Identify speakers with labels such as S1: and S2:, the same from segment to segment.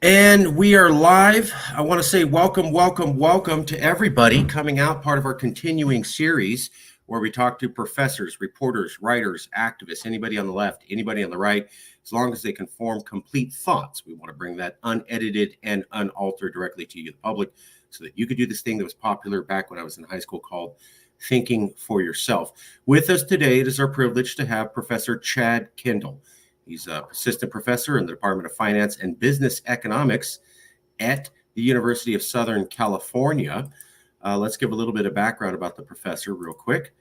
S1: And we are live. I want to say welcome, welcome, welcome to everybody coming out, part of our continuing series where we talk to professors, reporters, writers, activists, anybody on the left, anybody on the right, as long as they can form complete thoughts. We want to bring that unedited and unaltered directly to you, the public, so that you could do this thing that was popular back when I was in high school called thinking for yourself. With us today, it is our privilege to have Professor Chad Kendall. He's an assistant professor in the Department of Finance and Business Economics at the University of Southern California. Let's give a little bit of background about the professor real quick.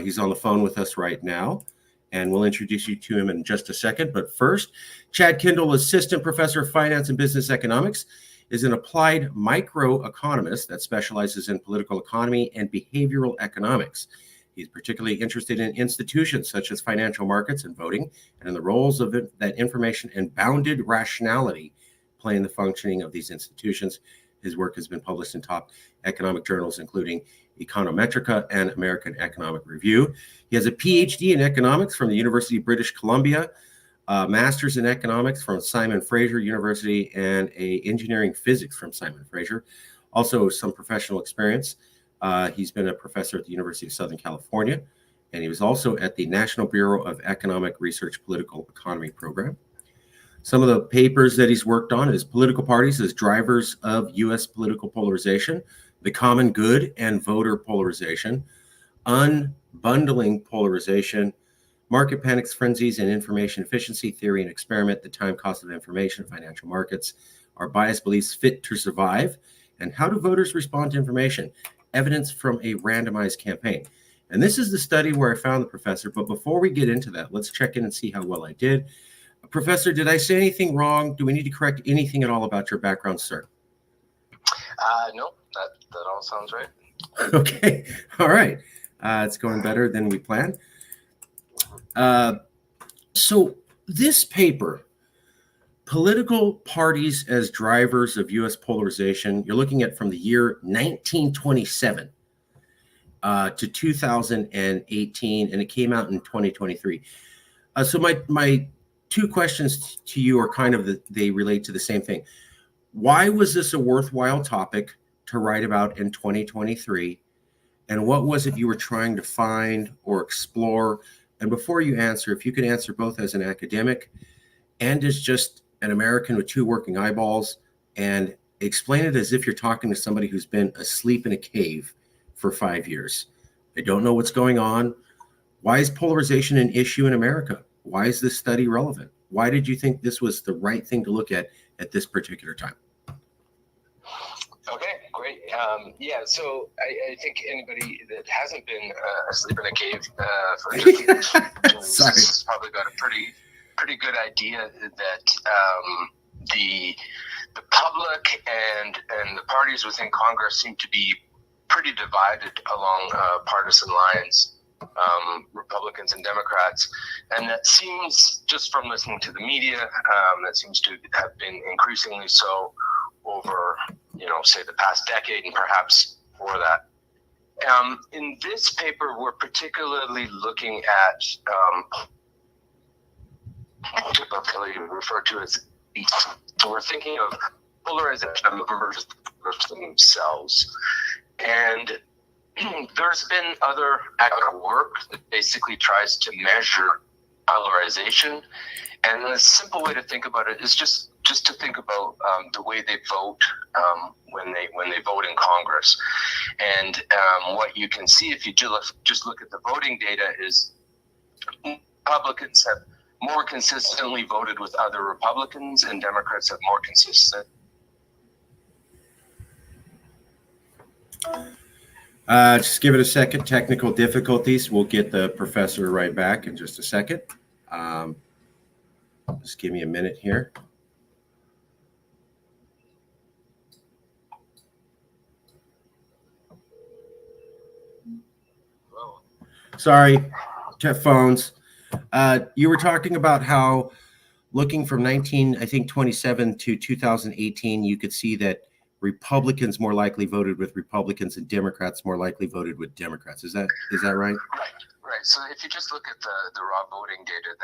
S1: He's on the phone with us right now, and we'll introduce you to him in just a second. But first, Chad Kendall, assistant professor of finance and business economics, is an applied microeconomist that specializes in political economy and behavioral economics. He's particularly interested in institutions such as financial markets and voting, and in the roles of that information and bounded rationality play in the functioning of these institutions. His work has been published in top economic journals, including Econometrica and American Economic Review. He has a PhD in economics from the University of British Columbia, a master's in economics from Simon Fraser University, and a engineering physics from Simon Fraser. Also, some professional experience. He's been a professor at the University of Southern California, and he was also at the National Bureau of Economic Research Political Economy Program. Some of the papers that he's worked on is political parties as drivers of U.S. political polarization, the common good and voter polarization, unbundling polarization, market panics, frenzies, and information efficiency theory and experiment, the time cost of information, financial markets, are biased beliefs fit to survive, and how do voters respond to information? Evidence from a randomized campaign. And this is the study where I found the professor. But before we get into that, let's check in and see how well I did. Professor, did I say anything wrong? Do we need to correct anything at all about your background, sir?
S2: No, that all sounds right.
S1: Okay. All right. It's going better than we planned. So this paper, Political Parties as Drivers of U.S. Polarization, you're looking at from the year 1927 to 2018, and it came out in 2023. So my two questions to you are kind of they relate to the same thing. Why was this a worthwhile topic to write about in 2023? And what was it you were trying to find or explore? And before you answer, if you could answer both as an academic and as just an American with two working eyeballs, and explain it as if you're talking to somebody who's been asleep in a cave for 5 years. I don't know what's going on. Why is polarization an issue in America? Why is this study relevant? Why did you think this was the right thing to look at this particular time?
S2: Okay, great. So I think anybody that hasn't been asleep in a cave for has probably got a pretty good idea that the public and the parties within Congress seem to be pretty divided along partisan lines, Republicans and Democrats, and that seems, just from listening to the media, that seems to have been increasingly so over, say the past decade and perhaps before that. In this paper, we're particularly looking at typically referred to as so we're thinking of polarization of members themselves. And there's been other academic work that basically tries to measure polarization. And the simple way to think about it is just to think about the way they vote when they vote in Congress. And what you can see if you just look at the voting data is Republicans have more consistently voted with other Republicans, and Democrats have more consistent.
S1: Just give it a second. Technical difficulties. We'll get the professor right back in just a second. Just give me a minute here. Sorry, phones. You were talking about how looking from 27 to 2018, you could see that Republicans more likely voted with Republicans and Democrats more likely voted with Democrats. Is that right?
S2: Right. So if you just look at the raw voting data,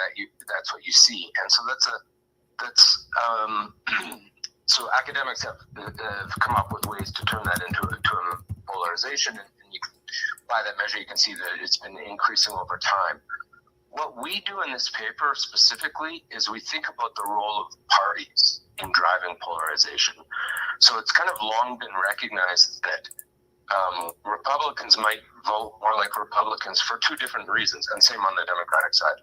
S2: that's what you see, and so so academics have come up with ways to turn that into a polarization, and you can, by that measure, you can see that it's been increasing over time. What we do in this paper specifically is we think about the role of parties in driving polarization. So it's kind of long been recognized that Republicans might vote more like Republicans for two different reasons, and same on the Democratic side.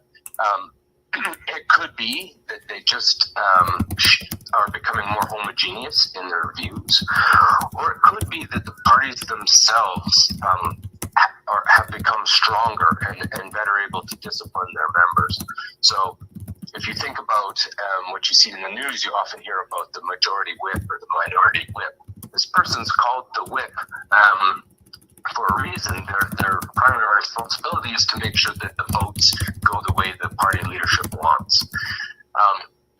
S2: It could be that they just are becoming more homogeneous in their views, or it could be that the parties themselves have become stronger and better able to discipline their members. So if you think about what you see in the news, you often hear about the majority whip or the minority whip. This person's called the whip for a reason. Their primary responsibility is to make sure that the votes go the way the party leadership wants.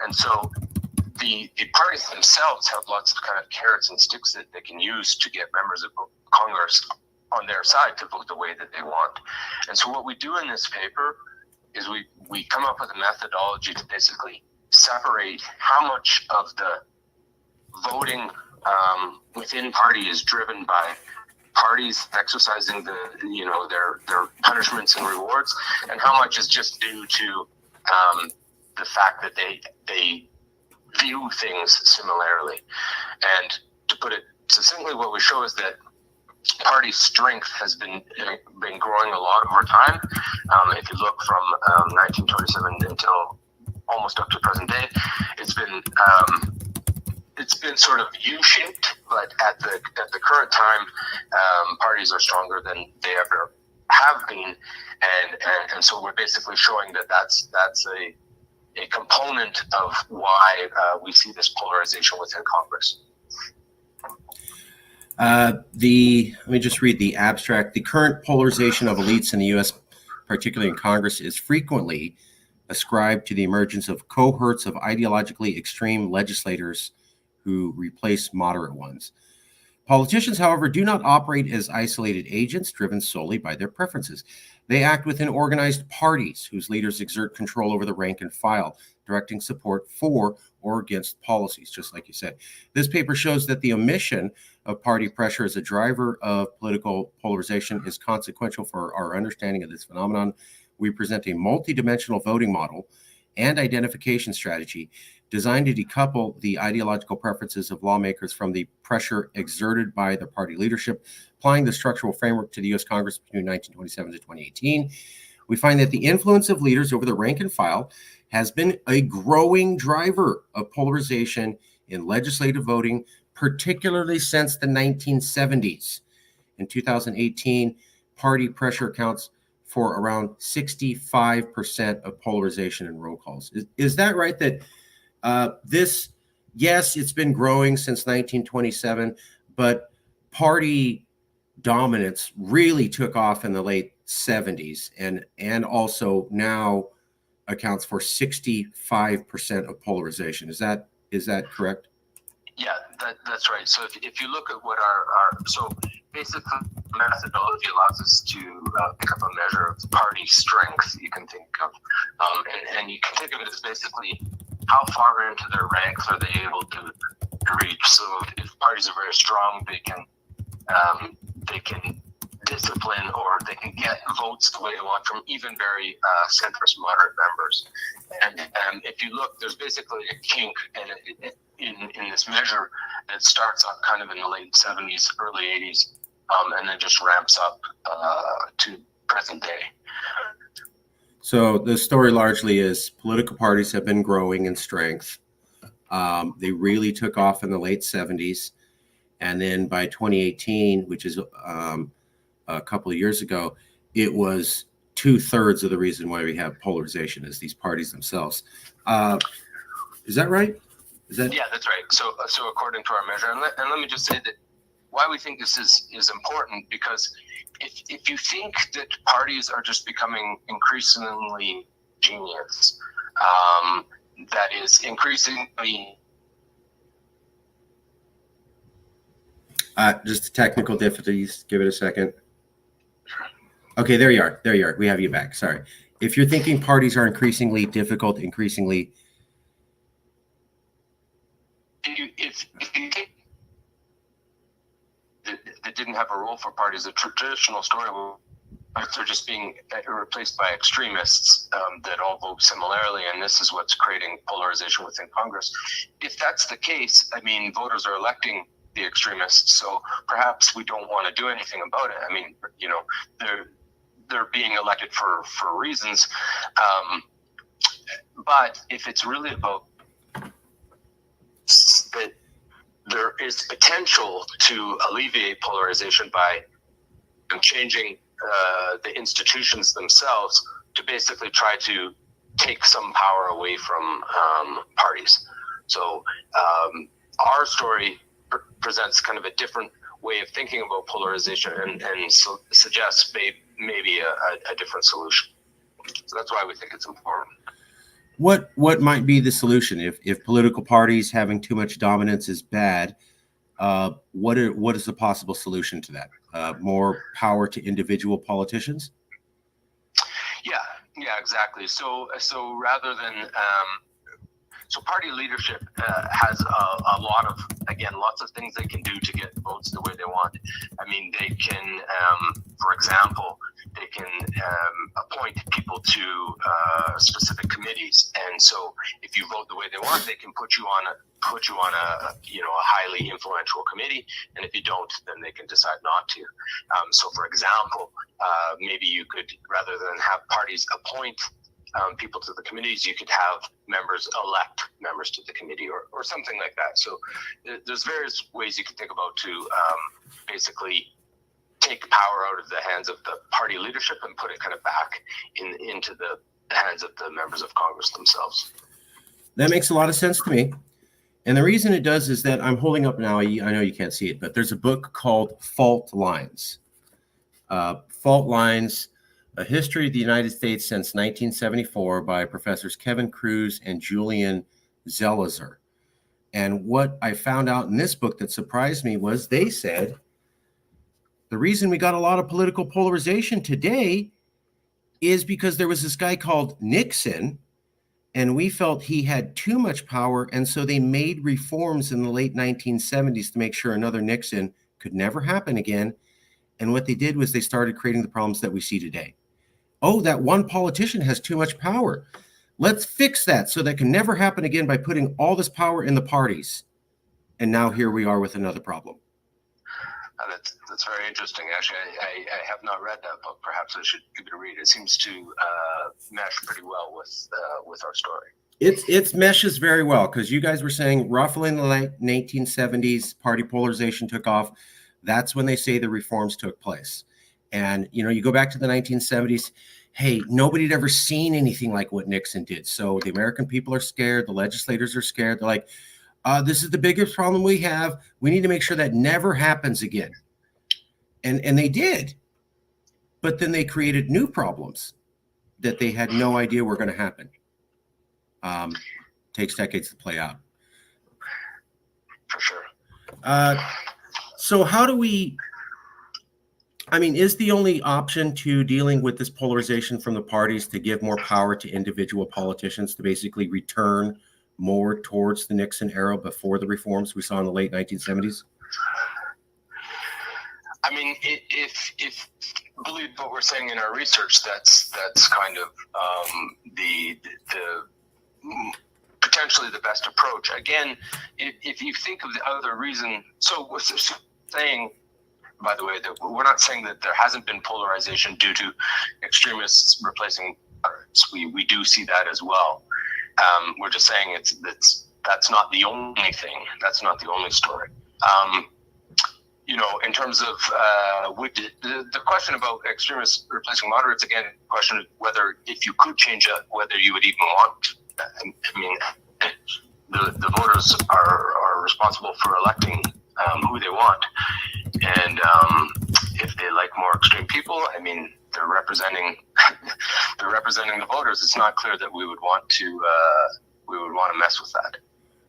S2: And so the parties themselves have lots of kind of carrots and sticks that they can use to get members of Congress on their side to vote the way that they want. And so what we do in this paper is we come up with a methodology to basically separate how much of the voting within party is driven by parties exercising their punishments and rewards, and how much is just due to the fact that they view things similarly. And to put it succinctly, what we show is that party strength has been growing a lot over time. If you look from 1927 until almost up to present day, it's been sort of U-shaped, but at the current time, parties are stronger than they ever have been, and so we're basically showing that that's a component of why we see this polarization within Congress.
S1: Let me just read the abstract. The current polarization of elites in the U.S., particularly in Congress, is frequently ascribed to the emergence of cohorts of ideologically extreme legislators who replace moderate ones. Politicians, however, do not operate as isolated agents driven solely by their preferences. They act within organized parties whose leaders exert control over the rank and file, directing support for or against policies, just like you said. This paper shows that the omission of party pressure as a driver of political polarization is consequential for our understanding of this phenomenon. We present a multidimensional voting model and identification strategy designed to decouple the ideological preferences of lawmakers from the pressure exerted by the party leadership. Applying the structural framework to the U.S. Congress between 1927 to 2018, we find that the influence of leaders over the rank and file has been a growing driver of polarization in legislative voting, particularly since the 1970s. In 2018, party pressure accounts for around 65% of polarization in roll calls. Is that right? That yes, it's been growing since 1927, but party dominance really took off in the late 70s and also now accounts for 65% of polarization. Is that correct?
S2: Yeah, that's right. So if you look at what so basically methodology allows us to pick up a measure of party strength, you can think of, and you can think of it as basically how far into their ranks are they able to reach. So if parties are very strong, they can discipline or they can get votes the way they want from even very centrist moderate members. And if you look, there's basically a kink in this measure that starts up kind of in the late 70s, early 80s, and then just ramps up to present day.
S1: So the story largely is political parties have been growing in strength. They really took off in the late 70s. And then by 2018, which is a couple of years ago, it was 2/3 of the reason why we have polarization is these parties themselves. Is that right?
S2: Yeah, that's right. So according to our measure, and let me just say that why we think this is important, because if you think that parties are just becoming increasingly genius, that is increasingly
S1: just technical difficulties. Give it a second. Okay, there you are. We have you back. Sorry. If you're thinking parties are increasingly difficult, increasingly.
S2: If if you think that didn't have a role for parties, the traditional story will they're just being replaced by extremists that all vote similarly, and this is what's creating polarization within Congress. If that's the case, I mean, voters are electing the extremists, so perhaps we don't want to do anything about it. I mean, you know, they're being elected for reasons, but if it's really about that, there is potential to alleviate polarization by changing the institutions themselves to basically try to take some power away from parties. So our story presents kind of a different way of thinking about polarization and suggests maybe a different solution. So that's why we think it's important.
S1: What might be the solution if political parties having too much dominance is bad? What is the possible solution to that? More power to individual politicians?
S2: Yeah, exactly. So rather than so party leadership has a lot of, again, lots of things they can do to get votes the way they want. I mean, they can, for example, they can appoint people to specific committees, and so if you vote the way they want, they can put you on a highly influential committee, and if you don't, then they can decide not to. So, for example, maybe you could, rather than have parties appoint people to the committees, you could have members elect members to the committee or something like that. So there's various ways you can think about to basically take power out of the hands of the party leadership and put it kind of back into the hands of the members of Congress themselves.
S1: That makes a lot of sense to me. And the reason it does is that I'm holding up now, I know you can't see it, but there's a book called Fault Lines. Fault Lines, A History of the United States Since 1974 by Professors Kevin Cruz and Julian Zelizer. And what I found out in this book that surprised me was they said the reason we got a lot of political polarization today is because there was this guy called Nixon, and we felt he had too much power, and so they made reforms in the late 1970s to make sure another Nixon could never happen again. And what they did was they started creating the problems that we see today. Oh, that one politician has too much power. Let's fix that so that can never happen again by putting all this power in the parties. And now here we are with another problem.
S2: That's very interesting. Actually, I have not read that book. Perhaps I should give it a read. It seems to mesh pretty well with our story.
S1: It meshes very well because you guys were saying roughly in the late 1970s, party polarization took off. That's when they say the reforms took place. And, you know, you go back to the 1970s, hey, nobody had ever seen anything like what Nixon did. So the American people are scared. The legislators are scared. They're like, this is the biggest problem we have. We need to make sure that never happens again. And they did. But then they created new problems that they had no idea were going to happen. Takes decades to play out.
S2: For sure.
S1: So how do we, I mean, is the only option to dealing with this polarization from the parties to give more power to individual politicians to basically return more towards the Nixon era before the reforms we saw in the late 1970s?
S2: I mean, if believe what we're saying in our research, that's kind of the potentially the best approach. Again, if you think of the other reason, so we're saying, by the way, that we're not saying that there hasn't been polarization due to extremists replacing moderates. We do see that as well. We're just saying that's not the only thing. That's not the only story. You know, in terms of the question about extremists replacing moderates, again, question of whether if you could change it, whether you would even want. I mean, the voters are responsible for electing who they want, and if they like more extreme people, I mean, they're representing the voters. It's not clear that we would want to mess with that.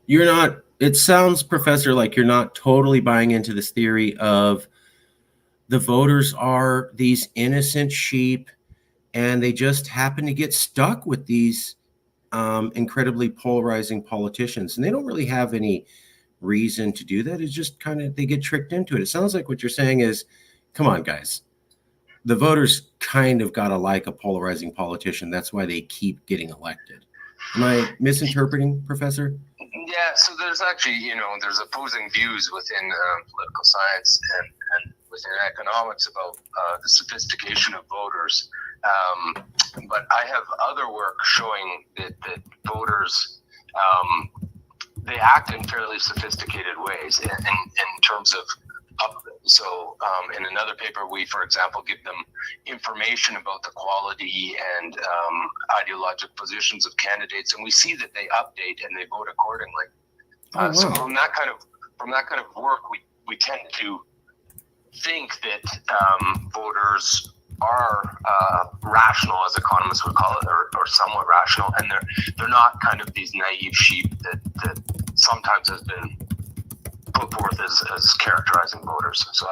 S1: You're not, it sounds, Professor, like you're not totally buying into this theory of the voters are these innocent sheep and they just happen to get stuck with these incredibly polarizing politicians. And they don't really have any reason to do that. It's just kind of they get tricked into it. It sounds like what you're saying is, come on, guys. The voters kind of got to like a polarizing politician. That's why they keep getting elected. Am I misinterpreting, Professor?
S2: Yeah, so there's actually, there's opposing views within political science and within economics about the sophistication of voters. But I have other work showing that voters, they act in fairly sophisticated ways in terms of in another paper, we, for example, give them information about the quality and ideological positions of candidates, and we see that they update and they vote accordingly.
S1: Wow.
S2: So from that kind of work, we tend to think that voters are rational, as economists would call it, or somewhat rational, and they're not kind of these naive sheep that sometimes has been put forth as characterizing voters. So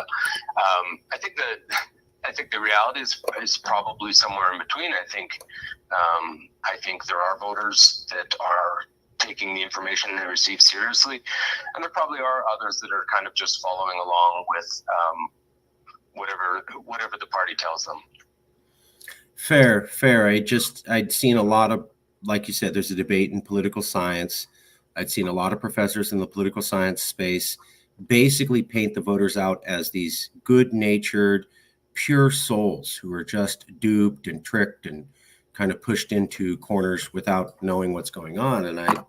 S2: I think the reality is probably somewhere in between. I think there are voters that are taking the information they receive seriously, and there probably are others that are kind of just following along with whatever the party tells them.
S1: Fair. I'd seen a lot of, like you said, there's a debate in political science. I'd seen a lot of professors in the political science space basically paint the voters out as these good-natured, pure souls who are just duped and tricked and kind of pushed into corners without knowing what's going on. And that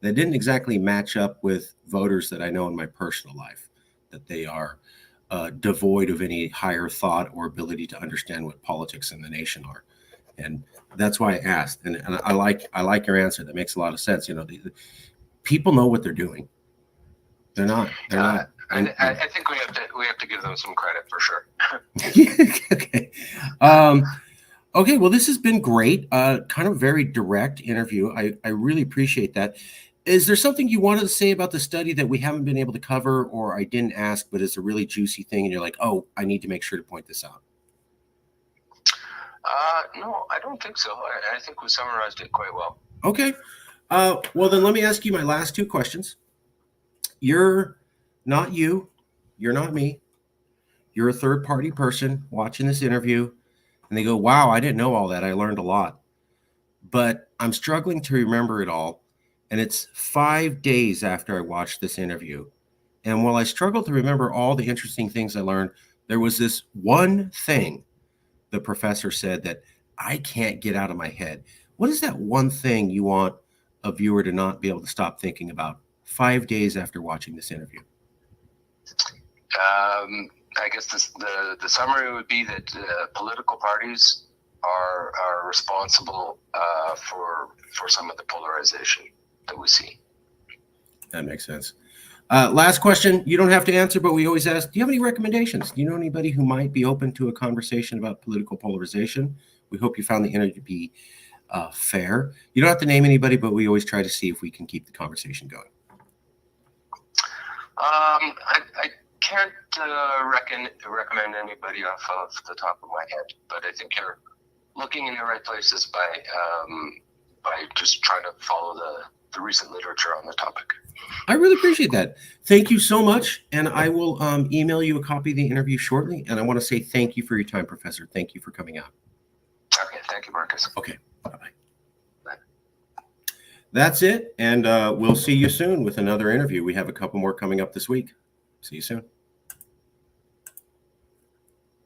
S1: didn't exactly match up with voters that I know in my personal life, that they are devoid of any higher thought or ability to understand what politics in the nation are. And that's why I asked. And I like your answer. That makes a lot of sense. The people know what they're doing. They're not.
S2: I think we have to give them some credit for sure.
S1: Okay. Okay. Well, this has been great. Kind of very direct interview. I really appreciate that. Is there something you wanted to say about the study that we haven't been able to cover, or I didn't ask, but it's a really juicy thing, and you're like, oh, I need to make sure to point this out?
S2: No, I don't think so. I think we summarized it quite well.
S1: Okay. Well, then let me ask you my last two questions. You're not me. You're a third-party person watching this interview, and they go, wow, I didn't know all that. I learned a lot. But I'm struggling to remember it all, and it's 5 days after I watched this interview. And while I struggle to remember all the interesting things I learned, there was this one thing the professor said that I can't get out of my head. What is that one thing you want a viewer to not be able to stop thinking about 5 days after watching this interview?
S2: I guess the summary would be that political parties are responsible for some of the polarization that we see.
S1: That makes sense. Last question. You don't have to answer, but we always ask, do you have any recommendations? Do you know anybody who might be open to a conversation about political polarization? We hope you found the interview to be fair. You don't have to name anybody, but we always try to see if we can keep the conversation going.
S2: I can't recommend anybody off of the top of my head, but I think you're looking in the right places by just trying to follow the recent literature on the topic.
S1: I really appreciate that. Thank you so much. And I will email you a copy of the interview shortly. And I want to say thank you for your time, Professor. Thank you for coming out.
S2: Okay. Thank you, Marcus.
S1: Okay. Bye-bye. Bye. That's it. And we'll see you soon with another interview. We have a couple more coming up this week. See you soon.